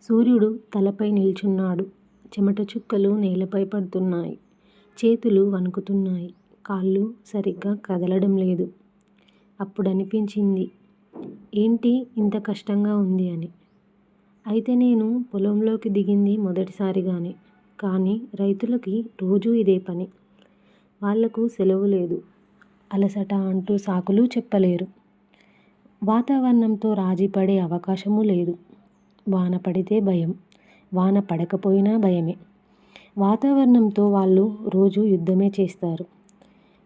సూర్యుడు తలపై నిల్చున్నాడు. చెమట చుక్కలు నేలపై పడుతున్నాయి. చేతులు వణుకుతున్నాయి. కాళ్ళు సరిగ్గా కదలడం లేదు. అప్పుడనిపించింది, ఏంటి ఇంత కష్టంగా ఉంది అని. అయితే నేను పొలంలోకి దిగింది మొదటిసారిగానే. కానీ రైతులకి రోజూ ఇదే పని. వాళ్లకు సెలవు లేదు. అలసట అంటూ సాకులు చెప్పలేరు. వాతావరణంతో రాజీపడే అవకాశమూ లేదు. వాన పడితే భయం, వాన పడకపోయినా భయమే. వాతావరణంతో వాళ్ళు రోజు యుద్ధమే చేస్తారు.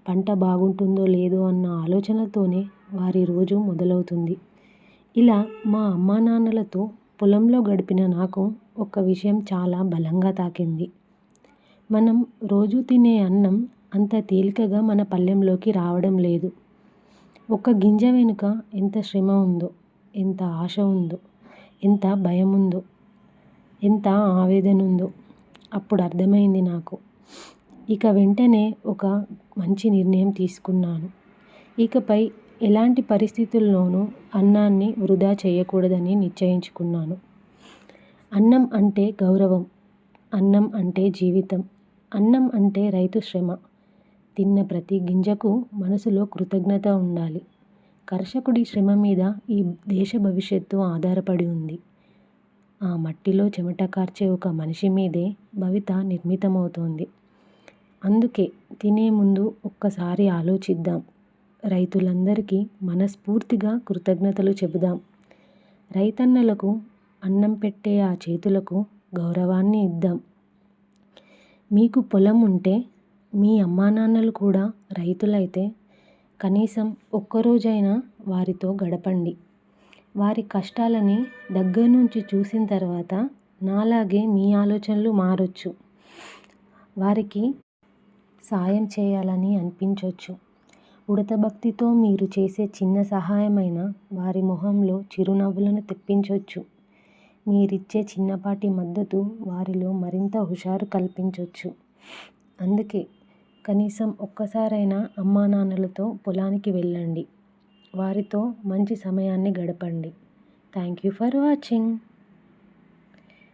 పంట బాగుంటుందో లేదో అన్న ఆలోచనతోనే వారి రోజు మొదలవుతుంది. ఇలా మా అమ్మానాన్నలతో పొలంలో గడిపిన నాకు ఒక్క విషయం చాలా బలంగా తాకింది. మనం రోజు తినే అన్నం అంత తేలికగా మన పళ్ళెంలోకి రావడం లేదు. ఒక గింజ వెనుక ఎంత శ్రమ ఉందో, ఎంత ఆశ ఉందో, ఎంత భయం ఉందో, ఎంత ఆవేదన ఉందో అప్పుడు అర్థమైంది నాకు. ఇక వెంటనే ఒక మంచి నిర్ణయం తీసుకున్నాను. ఇకపై ఎలాంటి పరిస్థితుల్లోనూ అన్నాన్ని వృధా చేయకూడదని నిశ్చయించుకున్నాను. అన్నం అంటే గౌరవం. అన్నం అంటే జీవితం. అన్నం అంటే రైతు శ్రమ. తిన్న ప్రతి గింజకు మనసులో కృతజ్ఞత ఉండాలి. కర్షకుడి శ్రమ మీద ఈ దేశ భవిష్యత్తు ఆధారపడి ఉంది. ఆ మట్టిలో చెమట కార్చే ఒక మనిషి మీదే భవిత నిర్మితమవుతోంది. అందుకే తినే ముందు ఒక్కసారి ఆలోచిద్దాం. రైతులందరికీ మనస్ఫూర్తిగా కృతజ్ఞతలు చెబుదాం. రైతన్నలకు అన్నం పెట్టే ఆ చేతులకు గౌరవాన్ని ఇద్దాం. మీకు పొలం ఉంటే, మీ అమ్మానాన్నలు కూడా రైతులైతే కనీసం ఒక్కరోజైనా వారితో గడపండి. వారి కష్టాలని దగ్గర నుంచి చూసిన తర్వాత నాలాగే మీ ఆలోచనలు మారొచ్చు. వారికి సాయం చేయాలని అనిపించొచ్చు. ఉడత భక్తితో మీరు చేసే చిన్న సహాయమైన వారి మొహంలో చిరునవ్వులను తెప్పించొచ్చు. మీరిచ్చే చిన్నపాటి మద్దతు వారిలో మరింత హుషారు కల్పించొచ్చు. అందుకే కనీసం ఒక్కసారైనా అమ్మానాన్నలతో పొలానికి వెళ్ళండి. వారితో మంచి సమయాన్ని గడపండి. Thank you for watching.